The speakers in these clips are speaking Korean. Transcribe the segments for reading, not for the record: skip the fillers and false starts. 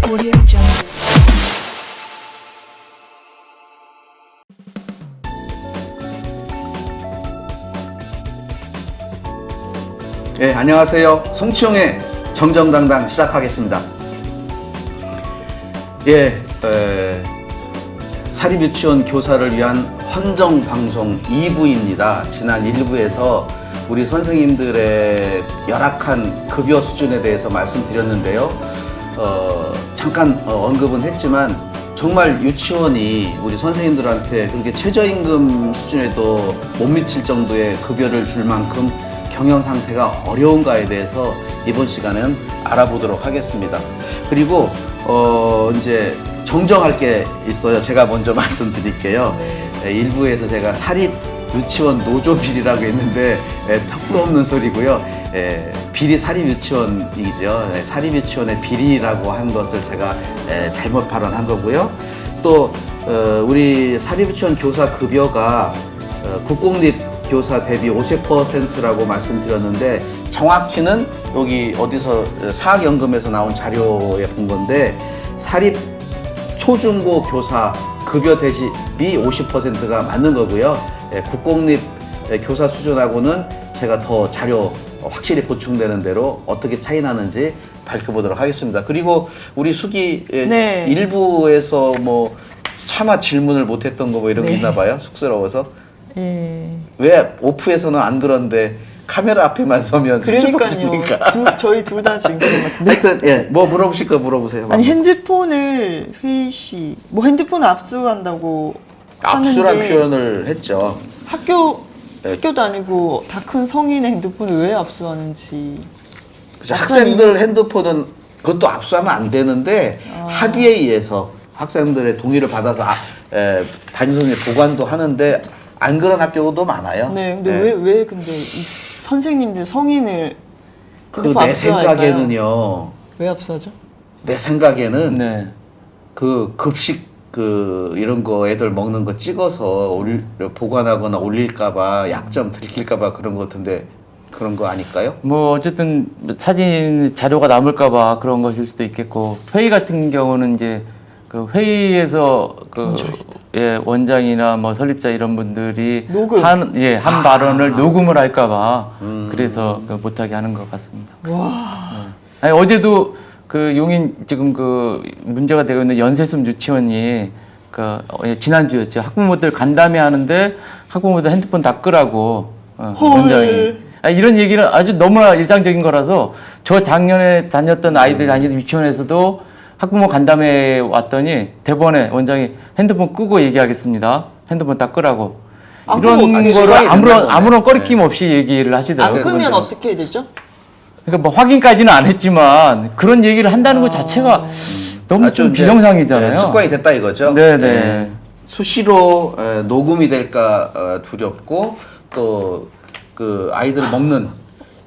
Audio Jungle. 예, 안녕하세요. 송치용의 정정당당 시작하겠습니다. 예, 사립유치원 교사를 위한 헌정방송 2부입니다. 지난 1부에서 우리 선생님들의 열악한 급여 수준에 대해서 말씀드렸는데요. 잠깐 언급은 했지만 정말 유치원이 우리 선생님들한테 그렇게 최저임금 수준에도 못 미칠 정도의 급여를 줄 만큼 경영 상태가 어려운가에 대해서 이번 시간에는 알아보도록 하겠습니다. 그리고 이제 정정할 게 있어요. 제가 먼저 말씀드릴게요. 네. 일부에서 제가 사립 유치원 노조 비리라고 했는데 턱도 없는 소리고요. 비리 사립 유치원이죠. 사립 유치원의 비리라고 한 것을 제가 잘못 발언한 거고요. 또 우리 사립 유치원 교사 급여가 국공립 교사 대비 50%라고 말씀드렸는데 정확히는 여기 어디서 사학연금에서 나온 자료에 본 건데 사립 초중고 교사 급여 대비 50%가 맞는 거고요. 국공립 교사 수준하고는 제가 더 자료 확실히 보충되는 대로 어떻게 차이 나는지 밝혀보도록 하겠습니다. 그리고 우리 수기 네. 일부에서 뭐 차마 질문을 못했던 거 뭐 이런 게 있나 봐요. 쑥스러워서. 왜 오프에서는 안 그런데 카메라 앞에만 서면 그러니까요. 저희 둘 다 지금 그런 것 같은데. 하여튼 예, 뭐 물어보실 거 물어보세요. 아니 핸드폰을 회의 시 뭐 핸드폰 압수한다고 압수란 하는데 표현을 했죠. 학교도 아니고 다 큰 성인의 핸드폰을 왜 압수하는지. 그래서 학생들 핸드폰은 그것도 압수하면 안 되는데 합의에 의해서 학생들의 동의를 받아서 담임선생님이 보관도 하는데 안 그런 학교도 많아요. 네, 근데 왜 근데 이 선생님들 성인을 그 내 생각에는요. 왜 압수하죠? 내 생각에는 네. 그 급식 그 이런 거 애들 먹는 거 찍어서 보관하거나 올릴까봐 약점 들킬까봐 그런 거 같은데 그런 거 아닐까요? 뭐 어쨌든 사진 자료가 남을까봐 그런 것일 수도 있겠고 회의 같은 경우는 이제 그 회의에서 그 원장이나 뭐 설립자 이런 분들이 녹음. 한 발언을 녹음을 할까봐 그래서 못하게 하는 것 같습니다. 와. 아니, 어제도 그 용인 지금 그 문제가 되고 있는 연세숲 유치원이 지난주였죠. 학부모들 간담회 하는데 학부모들 핸드폰 다 끄라고 원장이. 이런 얘기는 아주 너무나 일상적인 거라서 저 작년에 다녔던 아이들 다니던 유치원에서도 학부모 간담회에 왔더니 대본에 원장이 핸드폰 끄고 얘기하겠습니다. 핸드폰 다 끄라고. 이런 거를 아무런 꺼리낌 없이 얘기를 하시더라고요. 안 끄면 어떻게 해야 되죠? 그러니까 뭐 확인까지는 안 했지만 그런 얘기를 한다는 것 자체가 너무 좀 비정상이잖아요. 습관이 됐다 이거죠. 네네. 수시로 녹음이 될까 두렵고 또 그 아이들 먹는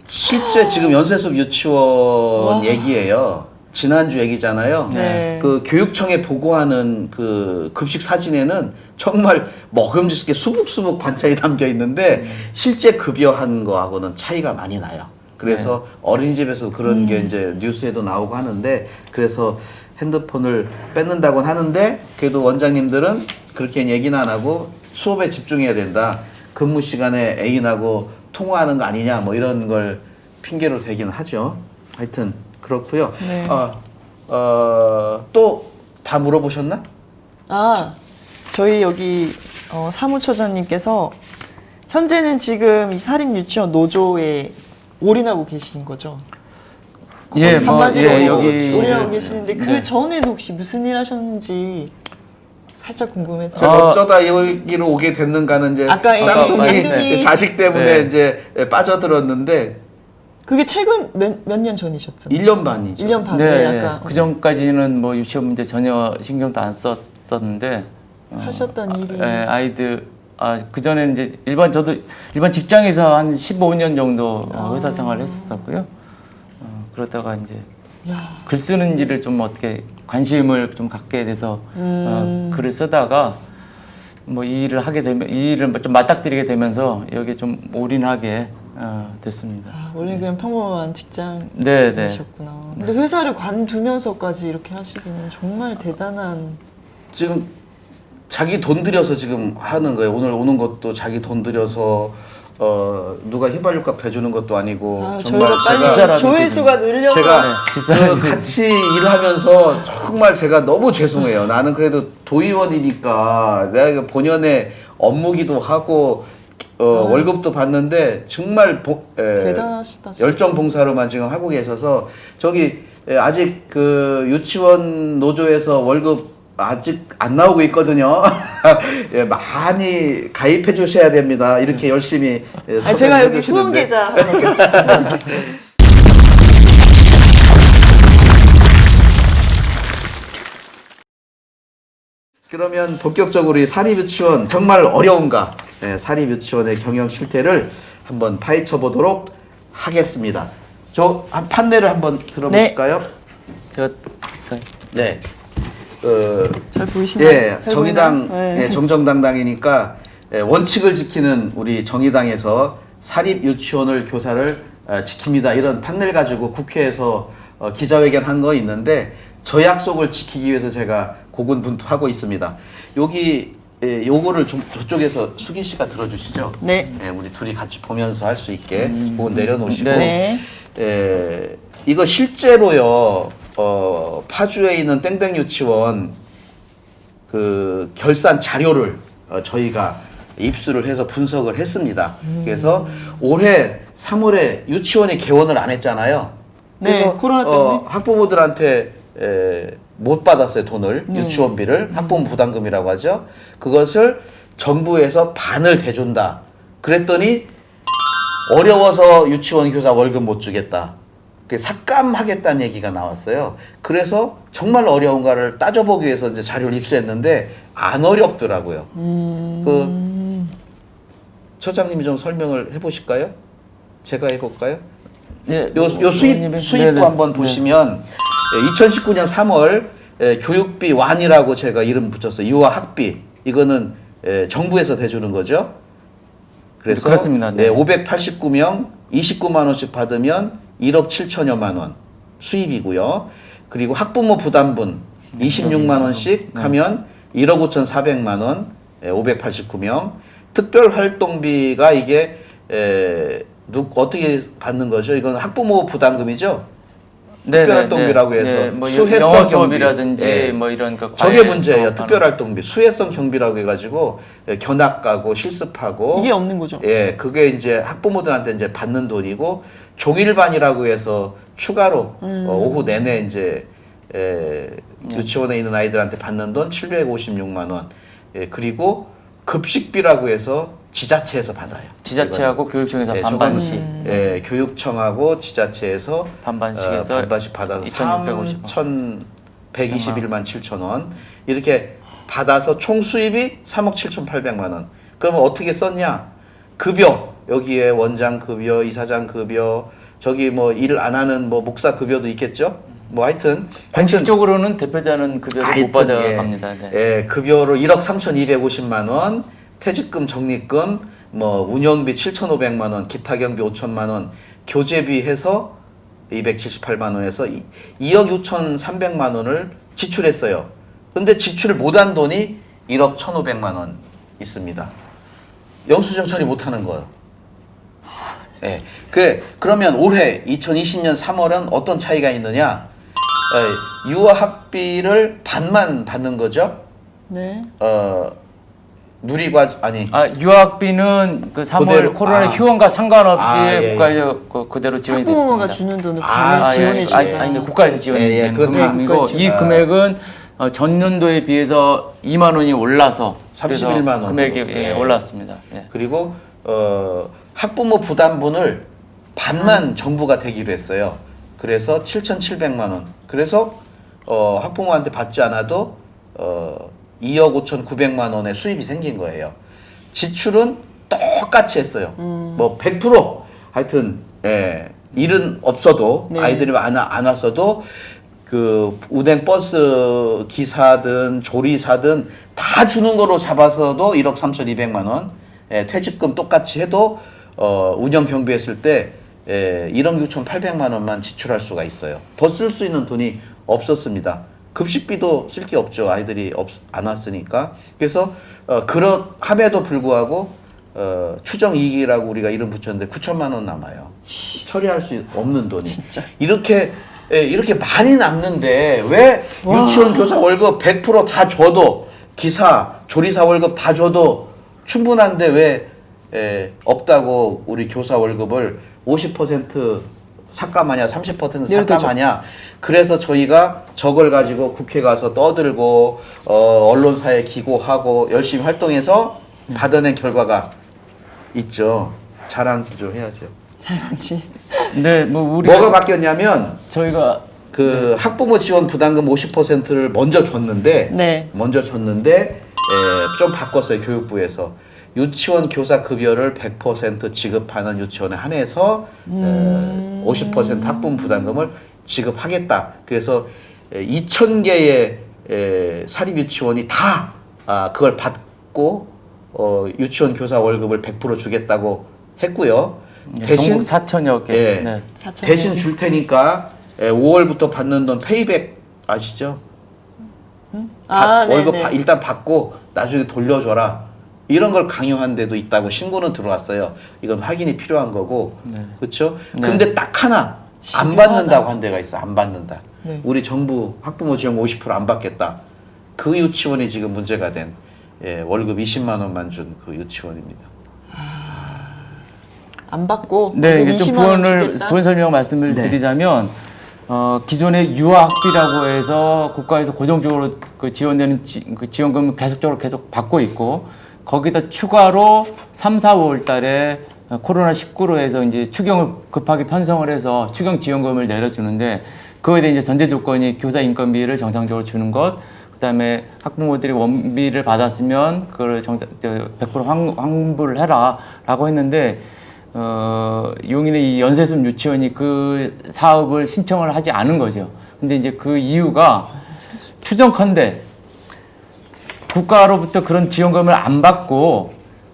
실제 지금 연세숲 유치원 얘기예요. 지난주 얘기잖아요. 네. 그 교육청에 보고하는 그 급식 사진에는 정말 먹음직스럽게 수북수북 반찬이 담겨 있는데 실제 급여한 거하고는 차이가 많이 나요. 그래서 어린이집에서 그런 게 이제 뉴스에도 나오고 하는데 그래서 핸드폰을 뺏는다고는 하는데 그래도 원장님들은 그렇게 얘기는 안 하고 수업에 집중해야 된다. 근무 시간에 애인하고 통화하는 거 아니냐 뭐 이런 걸 핑계로 대긴 하죠. 하여튼 그렇고요. 네. 또 다 물어보셨나? 저희 여기 사무처장님께서 현재는 지금 이 사립 유치원 노조에 올인하고 계신 거죠? 한마디로 여기 올인하고 계시는데 그 전에는 혹시 무슨 일 하셨는지 살짝 궁금해서. 제가 어쩌다 여기로 오게 됐는가는 이제 아까 쌍둥이 자식 때문에 이제 빠져들었는데 그게 최근 몇 년 전이셨죠? 1년 반이죠. 1년 반에 네, 약간 그 전까지는 뭐 유치원 문제 전혀 신경도 안 썼었는데 하셨던 일이 아이들 그 전에 이제 저도 일반 직장에서 한 15년 정도 회사 생활을 했었고요. 그러다가 이제 글 쓰는 일을 좀 어떻게 관심을 좀 갖게 돼서 글을 쓰다가 뭐 이 일을 하게 되면 이 일을 좀 맞닥뜨리게 되면서 여기에 좀 올인하게 됐습니다. 아, 원래 그냥 평범한 네, 직장이셨구나. 근데 회사를 관두면서까지 이렇게 하시기는 정말 대단한. 지금 자기 돈 들여서 지금 하는 거예요. 오늘 오는 것도 자기 돈 들여서 누가 휘발유값 대주는 것도 아니고 아, 정말 저희가 빨리 제가 조회수가 늘려서 제가 집사람이 같이 일하면서 정말 제가 너무 죄송해요. 나는 그래도 도의원이니까 내가 이거 본연의 업무기도 하고 월급도 받는데 정말 대단하시다. 진짜. 열정 봉사로만 지금 하고 계셔서 저기 아직 그 유치원 노조에서 월급 아직 안 나오고 있거든요. 예, 많이 가입해 주셔야 됩니다. 이렇게 열심히 아, 제가 여기 주시는데. 후원 계좌 하나 넣겠습니다. 그러면 본격적으로 이 사립유치원 정말 어려운가? 네, 사립유치원의 경영 실태를 한번 파헤쳐 보도록 하겠습니다. 저 한 판례를 한번 들어보실까요? 제가 네. 잘 보이시나요? 예, 잘 정의당 보이나요? 네. 예, 정정당당이니까 원칙을 지키는 우리 정의당에서 사립유치원을 교사를 지킵니다. 이런 판례를 가지고 국회에서 기자회견 한 거 있는데 저 약속을 지키기 위해서 제가 고군분투하고 있습니다. 여기 요거를 좀 저쪽에서 수기 씨가 들어주시죠. 네. 예, 우리 둘이 같이 보면서 할 수 있게 그거 내려놓으시고 네. 이거 실제로요. 파주에 있는 땡땡 유치원 그 결산 자료를 저희가 입수를 해서 분석을 했습니다. 그래서 올해 3월에 유치원이 개원을 안 했잖아요. 네, 그래서 코로나 때문에. 학부모들한테 못 받았어요, 돈을. 네. 유치원비를. 학부모 부담금이라고 하죠. 그것을 정부에서 반을 대준다. 그랬더니 어려워서 유치원 교사 월급 못 주겠다. 삭감하겠다는 얘기가 나왔어요. 그래서 정말 어려운가를 따져보기 위해서 이제 자료를 입수했는데 안 어렵더라고요. 그 처장님이 좀 설명을 해보실까요? 제가 해볼까요? 네, 요 수입부 한번 보시면 2019년 3월 교육비 완이라고 제가 이름 붙였어요. 유아 학비 이거는 정부에서 대주는 거죠. 그래서 그렇습니다. 네. 589명 29만 원씩 받으면 1억 7천여만 원 수입이고요. 그리고 학부모 부담분 26만 원씩 하면 1억 5,400만 원 589명. 특별 활동비가 이게 어떻게 받는 거죠? 이건 학부모 부담금이죠. 특별활동비라고 해서 뭐 수혜성 영어 경비. 수업이라든지 예. 뭐 이런 그 저게 과외 문제예요. 수업하는 특별활동비, 수혜성 경비라고 해가지고 견학 가고 실습하고 이게 없는 거죠. 예, 그게 이제 학부모들한테 이제 받는 돈이고 종일반이라고 해서 추가로 오후 내내 이제 유치원에 있는 아이들한테 받는 돈 756만 원. 예, 그리고 급식비라고 해서 지자체에서 받아요. 지자체하고 교육청에서 예, 반반씩 예, 교육청하고 지자체에서 반반씩해서 반반씩 받아서 2,650원. 3,121만 7천 원 이렇게 받아서 총 수입이 3억 7,800만 원. 그러면 어떻게 썼냐? 급여 여기에 원장 급여, 이사장 급여, 저기 뭐 일 안 하는 뭐 목사 급여도 있겠죠? 뭐 하여튼 공식적으로는 대표자는 급여를 못 받아갑니다. 네. 예, 급여로 1억 3,250만 원, 퇴직금, 적립금, 뭐 운영비 7,500만 원, 기타 경비 5천만 원, 교재비 해서 278만 원에서 2억 6,300만 원을 지출했어요. 근데 지출을 못한 돈이 1억 1,500만 원 있습니다. 영수증 처리 못하는 거예요. 네. 그러면 올해 2020년 3월은 어떤 차이가 있느냐? 유아 학비를 반만 받는 거죠. 네. 누리과 아니 유학비는 그 3월 그대로, 코로나 휴원과 상관없이 예, 국가에서 그대로 지원이 학부모가 됐습니다. 주는 돈을 아, 반을 예. 지원해 준다. 아니 국가에서 지원이 예, 예, 된 그건 다 금액이고 국가에서 이 금액은 전년도에 비해서 2만 원이 올라서 31만 원 금액이 올랐습니다. 예. 그리고 학부모 부담분을 반만 정부가 대기로 했어요. 그래서 7,700만 원. 그래서 학부모한테 받지 않아도 2억 5,900만 원의 수입이 생긴 거예요. 지출은 똑같이 했어요. 뭐 100% 하여튼 일은 없어도 네. 아이들이 안 왔어도 그 운행 버스 기사든 조리사든 다 주는 거로 잡아서도 1억 3,200만 원. 퇴직금 똑같이 해도 운영 경비했을 때 1억 6,800만 원만 지출할 수가 있어요. 더 쓸 수 있는 돈이 없었습니다. 급식비도 쓸 게 없죠. 아이들이 안 왔으니까. 그래서 그럼에도 불구하고 추정 이익이라고 우리가 이름 붙였는데 9천만 원 남아요. 처리할 수 없는 돈이. 진짜. 이렇게 많이 남는데 왜 와. 유치원 교사 월급 100%다 줘도 기사, 조리사 월급 다 줘도 충분한데 왜 없다고 우리 교사 월급을 50% 삭감하냐, 30% 삭감하냐. 그래서 저희가 저걸 가지고 국회 가서 떠들고 언론사에 기고하고 열심히 활동해서 받아낸 결과가 있죠. 자랑지조 해야죠. 잘하지. 근데 뭐 우리가 뭐가 바뀌었냐면 저희가 그 학부모 지원 부담금 50%를 먼저 줬는데 네. 좀 바꿨어요. 교육부에서 유치원 교사 급여를 100% 지급하는 유치원에 한해서 50% 학부모 부담금을 지급하겠다. 그래서 2,000개의 사립 유치원이 다 그걸 받고 유치원 교사 월급을 100% 주겠다고 했고요. 대신 전국 4천여 개. 예. 네. 4천 대신 줄 테니까 5월부터 받는 돈 페이백 아시죠? 월급 네네. 일단 받고 나중에 돌려줘라. 이런 걸 강요한 데도 있다고 신고는 들어왔어요. 이건 확인이 필요한 거고. 네. 그렇죠? 네. 근데 딱 하나 안 집요하다, 받는다고 한 데가 있어. 안 받는다. 네. 우리 정부 학부모 지원 50%안 받겠다. 그 유치원이 지금 문제가 된 월급 20만 원만 준 그 유치원입니다. 안 받고 네, 이게 좀 20만 원 주겠다? 부연 설명 말씀을 네. 드리자면 기존의 유아학비라고 해서 국가에서 고정적으로 그 지원되는 그 지원금을 계속 받고 있고 거기다 추가로 3, 4, 5월 달에 코로나19로 해서 이제 추경을 급하게 편성을 해서 추경 지원금을 내려주는데 그거에 대해 이제 전제 조건이 교사 인건비를 정상적으로 주는 것, 그다음에 학부모들이 원비를 받았으면 그걸 100% 환불을 해라라고 했는데 용인의 이 연세순 유치원이 그 사업을 신청을 하지 않은 거죠. 근데 이제 그 이유가 추정컨대 국가로부터 그런 지원금을 안 받고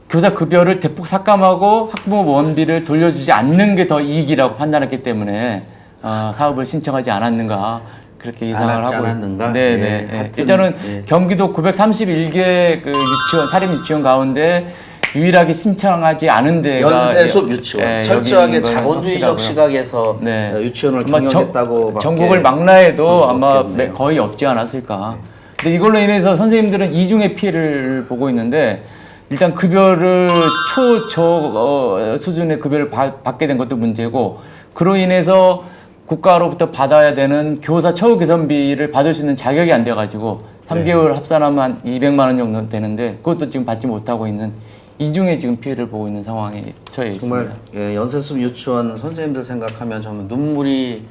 교사 급여를 대폭 삭감하고 학부모 원비를 돌려주지 않는 게 더 이익이라고 판단했기 때문에 사업을 신청하지 않았는가 그렇게 예상을 하고 않았는가? 네네. 예, 하여튼, 일단은 예. 경기도 931개 그 유치원 사립 유치원 가운데 유일하게 신청하지 않은 데가 연세숲 유치원 예, 철저하게 여기 있는 건 자본주의적 확실하고요. 시각에서 네. 유치원을 아마 경영했다고 전국을 막라해도 볼수 아마 없겠네요. 거의 없지 않았을까. 근데 이걸로 인해서 선생님들은 이중의 피해를 보고 있는데 일단 급여를 저 수준의 급여를 받게 된 것도 문제고 그로 인해서 국가로부터 받아야 되는 교사 처우 개선비를 받을 수 있는 자격이 안 돼가지고 3개월 합산하면 한 200만 원 정도 되는데 그것도 지금 받지 못하고 있는 이중의 지금 피해를 보고 있는 상황에 처해 있습니다. 정말 연세숲 유치원 선생님들 생각하면 정말 눈물이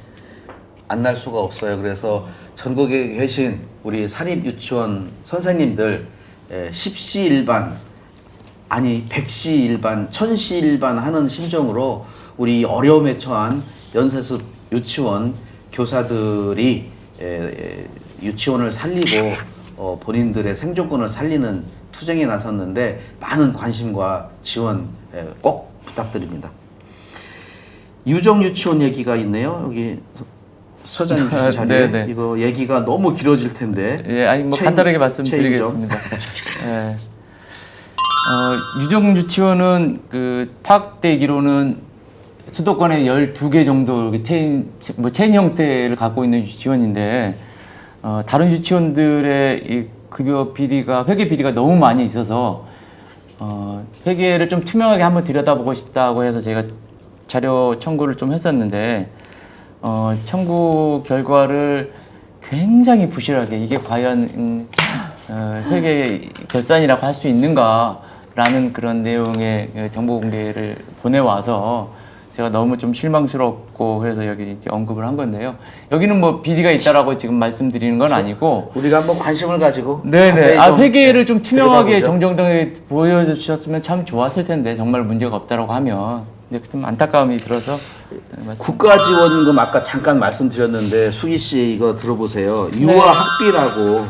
안 날 수가 없어요. 그래서 전국에 계신 우리 사립 유치원 선생님들 10시 일반 아니 100시 일반 1000시 일반 하는 심정으로 우리 어려움에 처한 연세숲 유치원 교사들이 유치원을 살리고 본인들의 생존권을 살리는 투쟁에 나섰는데 많은 관심과 지원 꼭 부탁드립니다. 유정 유치원 얘기가 있네요. 여기 서장님 주신 자리에 네네. 이거 얘기가 너무 길어질 텐데. 예, 아니 뭐 간단하게 말씀드리겠습니다. 예. 유정 유치원은 그 파악되기로는 수도권에 12개 정도 이렇게 체인 형태를 갖고 있는 유치원인데 다른 유치원들의 이 급여 비리가 회계 비리가 너무 많이 있어서 회계를 좀 투명하게 한번 들여다보고 싶다고 해서 제가 자료 청구를 좀 했었는데 청구 결과를 굉장히 부실하게 이게 과연 회계 결산이라고 할 수 있는가라는 그런 내용의 정보 공개를 보내와서 제가 너무 좀 실망스럽고 그래서 여기 이제 언급을 한 건데요. 여기는 뭐 비리가 있다라고 지금 말씀드리는 건 아니고 우리가 한번 관심을 가지고 네네. 자세히 좀 회계를 좀 투명하게 들여다보죠. 정정당에 보여주셨으면 참 좋았을 텐데 정말 문제가 없다라고 하면 근데 좀 안타까움이 들어서 국가 지원금 아까 잠깐 말씀드렸는데 수기 씨 이거 들어보세요. 유아 학비라고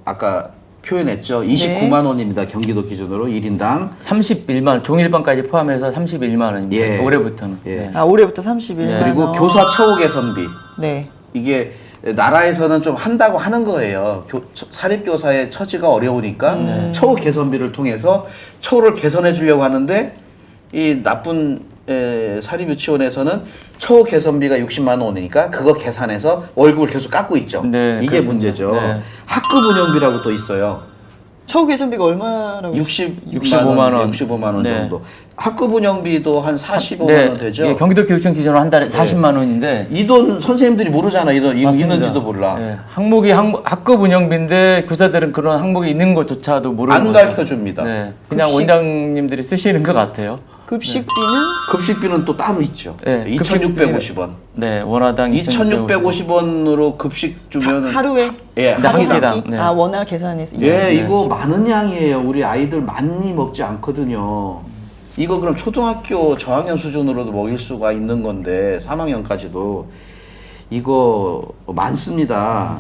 아까 표현했죠. 29만 원입니다. 경기도 기준으로 1인당. 31만 원, 종일반까지 포함해서 31만 원입니다. 예. 올해부터는. 예. 네. 아, 올해부터 31만 그리고 원. 교사 처우 개선비. 네. 이게 나라에서는 좀 한다고 하는 거예요. 사립교사의 처지가 어려우니까 처우 개선비를 통해서 처우를 개선해 주려고 하는데 이 나쁜 사립유치원에서는 처우 개선비가 60만 원이니까 그거 계산해서 월급을 계속 깎고 있죠. 네, 이게 그렇습니다. 문제죠. 네. 학급 운영비라고 또 있어요. 처우 개선비가 얼마라고? 65만 원, 65만 원 네. 정도. 학급 운영비도 한 45만 네. 원 되죠. 예, 경기도 교육청 기준으로 한 달에 40만 원인데 이 돈 선생님들이 모르잖아. 맞습니다. 있는지도 몰라. 예, 항목이 학급 운영비인데 교사들은 그런 항목이 있는 것조차도 모르는 안 거죠. 가르쳐 줍니다. 네, 그냥 급식- 원장님들이 쓰시는 것 같아요. 급식비는 급식비는 또 따로 있죠. 네, 2,650원. 네, 원화당 2,650원으로 급식 주면 하루에 예, 네, 한 한 끼당. 끼당. 네. 아, 원화 계산해서 예, 2,000. 이거 많은 양이에요. 우리 아이들 많이 먹지 않거든요. 이거 그럼 초등학교 저학년 수준으로도 먹일 수가 있는 건데 3학년까지도 이거 많습니다.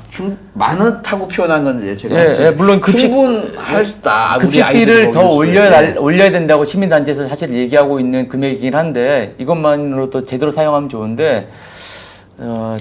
많다고 표현한 건 이제 제가 예, 예, 물론 충분하다. 우리 급식비를 아이들이 더 먹일 수 있게. 올려야 된다고 시민단체에서 사실 얘기하고 있는 금액이긴 한데 이것만으로도 제대로 사용하면 좋은데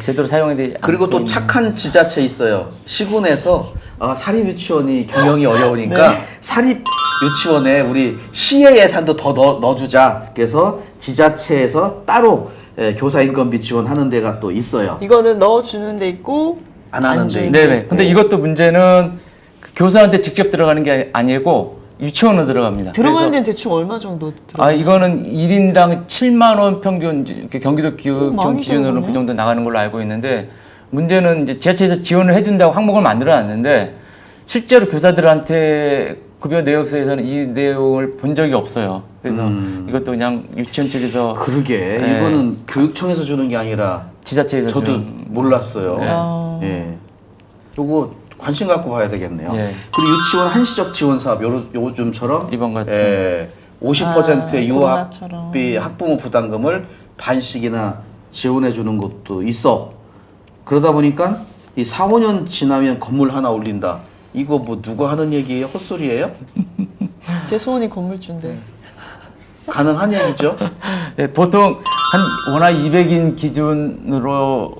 제대로 사용이 되지 그리고 않고 또 있는- 착한 지자체 있어요. 시군에서 사립유치원이 경영이 어려우니까 사립유치원에 우리 시의 예산도 더 넣어주자. 그래서 지자체에서 따로 교사 인건비 지원하는 데가 또 있어요. 이거는 넣어주는 데 있고 안 하는 데 주는 있고. 네네. 근데 이것도 문제는 그 교사한테 직접 들어가는 게 아니고 유치원으로 들어갑니다. 들어가는 그래서- 데는 대충 얼마 정도 들어가요? 아 이거는 1인당 7만 원 평균 이렇게 경기도 교육청 많이 기준으로 들어가네. 그 정도 나가는 걸로 알고 있는데 문제는 이제 지자체에서 지원을 해준다고 항목을 만들어놨는데 실제로 교사들한테 급여 내역서에서는 이 내용을 본 적이 없어요. 그래서 이것도 그냥 유치원 측에서 그러게 네. 이거는 교육청에서 주는 게 아니라 지자체에서 저도 주는- 몰랐어요. 네. 아. 예. 요거 관심 갖고 봐야 되겠네요. 예. 그리고 유치원 한시적 지원 사업 요즘처럼 이번 같은 50%의 코로나처럼. 유학비 학부모 부담금을 반씩이나 지원해 주는 것도 있어. 그러다 보니까 이 4, 5년 지나면 건물 하나 올린다. 이거 뭐 누가 하는 얘기예요? 헛소리예요? 제 소원이 건물주인데. 가능한 얘기죠? 네, 보통 한 원화 200인 기준으로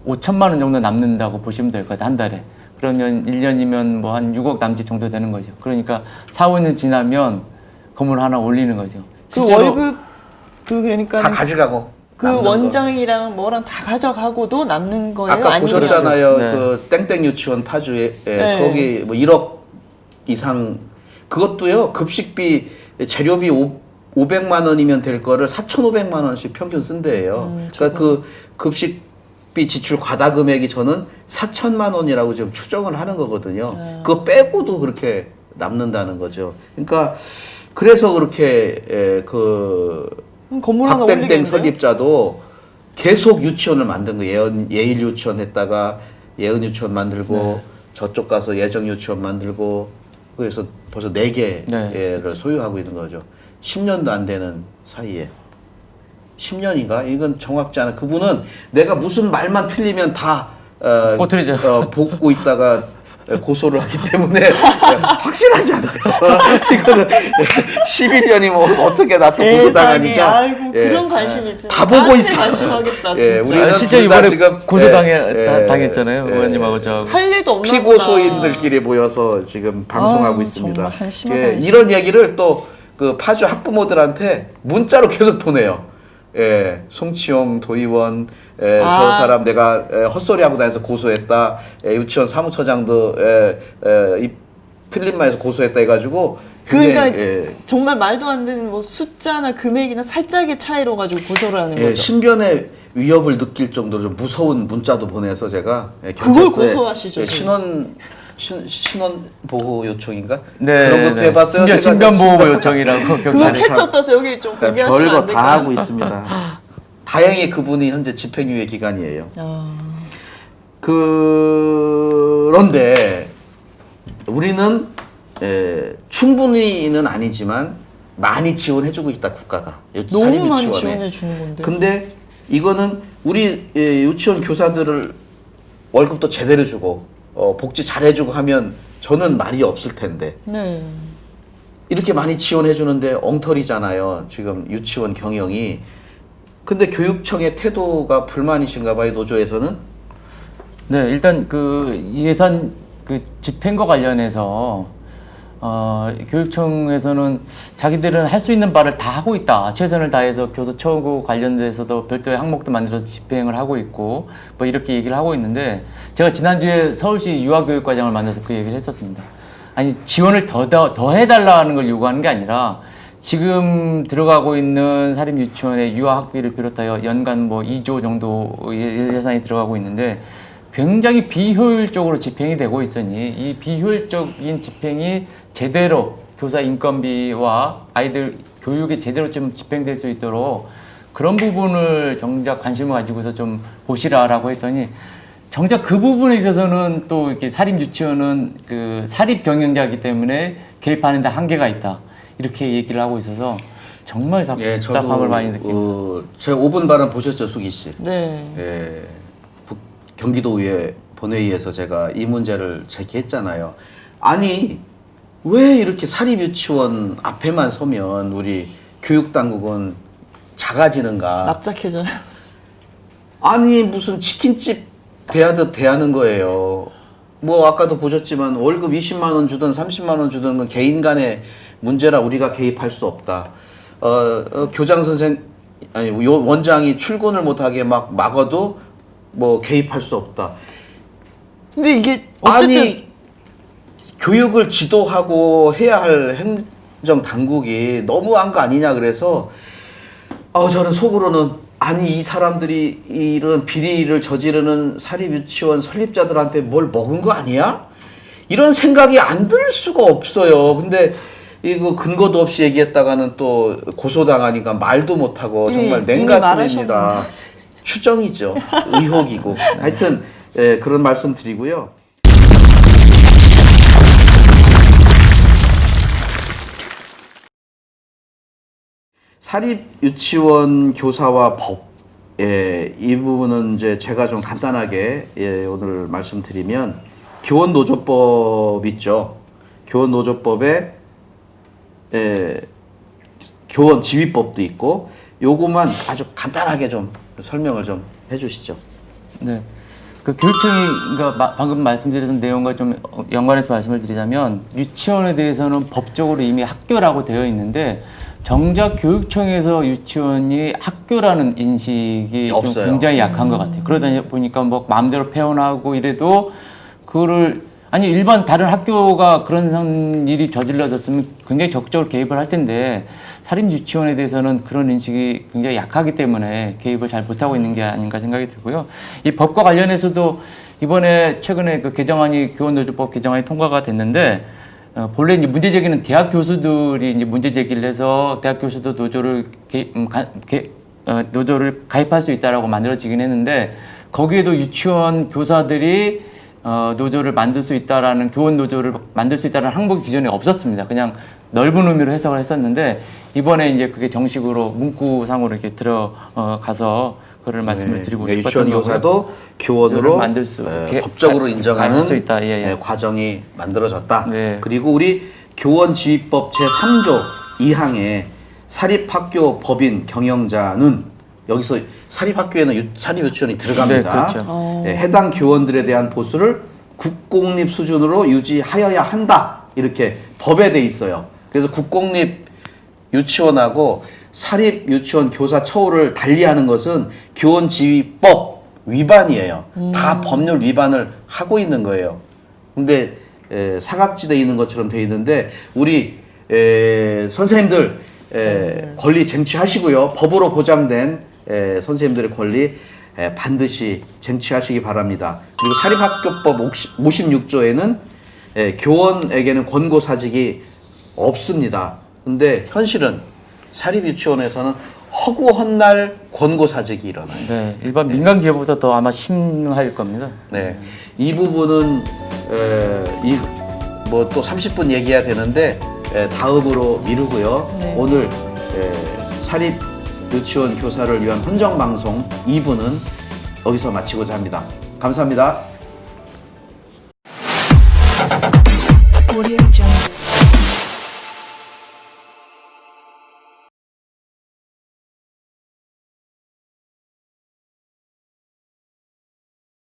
5천만 원 정도 남는다고 보시면 될 것 같아요. 한 달에. 그러면 1년이면 뭐 한 6억 남짓 정도 되는 거죠. 그러니까 4, 5년 지나면 건물 하나 올리는 거죠. 그 실제로 월급 그러니까 다 가져가고. 그 남는 거. 원장이랑 뭐랑 다 가져가고도 남는 거예요? 아까 아니면 보셨잖아요. 네. 그 땡땡 유치원 파주에 네. 거기 뭐 1억 이상 그것도요. 급식비 재료비 500만 원이면 될 거를 4,500만 원씩 평균 쓴대요. 그러니까 그 급식비 지출 과다 금액이 저는 4천만 원이라고 지금 추정을 하는 거거든요. 그거 빼고도 그렇게 남는다는 거죠. 그러니까 그래서 그렇게 건물 하나 박땡땡 올리겠는데? 설립자도 계속 유치원을 만든 거예요. 예일 유치원 했다가 예은 유치원 만들고 저쪽 가서 예정 유치원 만들고 그래서 벌써 4개를 소유하고 있는 거죠. 10년도 안 되는 사이에. 10년인가? 이건 정확지 않아. 그분은 내가 무슨 말만 틀리면 다 꼬투리죠. 복고 있다가 고소를 하기 때문에 확실하지 않아요. 이거는 11년이면 어떻게 나또 세상에, 고소당하니까. 아이고 그런 관심 있으면 다 보고 나한테 있어. 관심하겠다 예, 진짜. 우리는 실제 둘다 이번에 지금 당했잖아요. 의원님하고 저하고. 할 일도 없나 피고소인들끼리 모여서 지금 방송하고 아유, 있습니다. 정말 한심하다, 예, 한심. 이런 얘기를 또 그 파주 학부모들한테 문자로 계속 보내요. 예, 송치용 도의원, 저 사람 내가 헛소리하고 다녀서 고소했다. 유치원 사무처장도 이 틀린 말에서 고소했다 해가지고 굉장히, 그러니까 정말 말도 안 되는 뭐 숫자나 금액이나 살짝의 차이로 가지고 고소를 하는 거죠. 신변의 위협을 느낄 정도로 좀 무서운 문자도 보내서 제가 그걸 경찰서에 고소하시죠, 신원 보호 요청인가 네, 그런 것도 해봤어요. 신변 보호 요청이라고 그거 경찰이. 캐쳐 떠서 여기 좀 공개하시면 별거 안 될까요? 다 하고 있습니다. 다행히 그분이 현재 집행유예 기간이에요. 그런데 우리는 충분히는 아니지만 많이 지원해주고 있다 국가가. 너무 많이 사립유치원에. 지원해 주는 건데. 근데 이거는 우리 유치원 교사들을 월급도 제대로 주고 복지 잘해주고 하면 저는 말이 없을 텐데 네. 이렇게 많이 지원해주는데 엉터리잖아요. 지금 유치원 경영이. 근데 교육청의 태도가 불만이신가 봐요, 노조에서는? 네, 일단 그 예산 그 집행과 관련해서 교육청에서는 자기들은 할 수 있는 바를 다 하고 있다. 최선을 다해서 교사 처우 관련돼서도 별도의 항목도 만들어서 집행을 하고 있고 뭐 이렇게 얘기를 하고 있는데 제가 지난주에 서울시 유아교육과장을 만나서 그 얘기를 했었습니다. 아니 지원을 더 해달라는 걸 요구하는 게 아니라 지금 들어가고 있는 사립 유치원의 유아학비를 비롯하여 연간 뭐 2조 정도 예산이 들어가고 있는데 굉장히 비효율적으로 집행이 되고 있으니 이 비효율적인 집행이 제대로 교사 인건비와 아이들 교육에 제대로 좀 집행될 수 있도록 그런 부분을 정작 관심을 가지고서 좀 보시라라고 했더니 정작 그 부분에 있어서는 또 이렇게 사립 유치원은 그 사립 경영자이기 때문에 개입하는 데 한계가 있다. 이렇게 얘기를 하고 있어서 정말 답답함을 많이 느낍니다. 제가 5분 발언 보셨죠, 수기 씨? 네. 예, 경기도의회 본회의에서 제가 이 문제를 제기했잖아요. 아니 왜 이렇게 사립유치원 앞에만 서면 우리 교육당국은 작아지는가? 납작해져요. 아니 무슨 치킨집 대하듯 대하는 거예요. 뭐 아까도 보셨지만 월급 20만 원 주든 30만 원 주든 건 개인 간의 문제라 우리가 개입할 수 없다. 교장 선생 아니 원장이 출근을 못하게 막 막아도 뭐 개입할 수 없다. 근데 이게 어쨌든 아니 교육을 지도하고 해야 할 행정 당국이 너무한 거 아니냐 그래서 저는 속으로는 아니 이 사람들이 이런 비리를 저지르는 사립유치원 설립자들한테 뭘 먹은 거 아니야? 이런 생각이 안 들 수가 없어요. 근데 이거 근거도 없이 얘기했다가는 또 고소당하니까 말도 못하고 정말 냉가슴입니다. 추정이죠. 의혹이고. 하여튼 그런 말씀 드리고요. 사립유치원 교사와 법, 이 부분은 이제 제가 좀 간단하게 오늘 말씀드리면 교원노조법 있죠. 교원노조법에 교원지휘법도 있고 요것만 아주 간단하게 좀 설명을 좀 해주시죠. 네. 그 교육청이 그러니까 방금 말씀드렸던 내용과 좀 연관해서 말씀을 드리자면 유치원에 대해서는 법적으로 이미 학교라고 되어 있는데 정작 교육청에서 유치원이 학교라는 인식이 좀 굉장히 약한 것 같아요. 그러다 보니까 뭐 마음대로 표현하고 이래도 그거를 아니 일반 다른 학교가 그런 일이 저질러졌으면 굉장히 적극적으로 개입을 할 텐데 사립 유치원에 대해서는 그런 인식이 굉장히 약하기 때문에 개입을 잘 못하고 있는 게 아닌가 생각이 들고요. 이 법과 관련해서도 이번에 최근에 그 개정안이 교원노조법 개정안이 통과가 됐는데 본래 이제 문제 제기는 대학 교수들이 이제 문제 제기를 해서 대학 교수도 노조를 노조를 가입할 수 있다라고 만들어지긴 했는데 거기에도 유치원 교사들이 노조를 만들 수 있다라는 교원 노조를 만들 수 있다라는 항목이 기존에 없었습니다. 그냥 넓은 의미로 해석을 했었는데 이번에 이제 그게 정식으로 문구상으로 이렇게 들어가서 그걸 말씀을 드리고 싶었던 유치원 교사도 교원으로 만들 수, 법적으로 인정하는 수 있다. 과정이 만들어졌다. 네. 그리고 우리 교원지휘법 제3조 2항에 사립학교 법인 경영자는 여기서 사립학교에는 사립유치원이 들어갑니다. 네, 그렇죠. 해당 교원들에 대한 보수를 국공립 수준으로 유지하여야 한다. 이렇게 법에 돼 있어요. 그래서 국공립 유치원하고 사립 유치원 교사 처우를 달리하는 것은 교원지휘법 위반이에요. 다 법률 위반을 하고 있는 거예요. 근데 사각지대에 있는 것처럼 돼 있는데 우리 선생님들 권리 쟁취하시고요. 법으로 보장된 선생님들의 권리 반드시 쟁취하시기 바랍니다. 그리고 사립학교법 56조에는 교원에게는 권고사직이 없습니다. 근데 현실은 사립유치원에서는 허구헌날 권고사직이 일어나요. 네, 일반 민간 기업보다 더 아마 심할 겁니다. 네, 이 부분은 뭐 또 30분 얘기해야 되는데 다음으로 미루고요. 네. 오늘 사립 유치원 교사를 위한 헌정방송 2부는 여기서 마치고자 합니다. 감사합니다.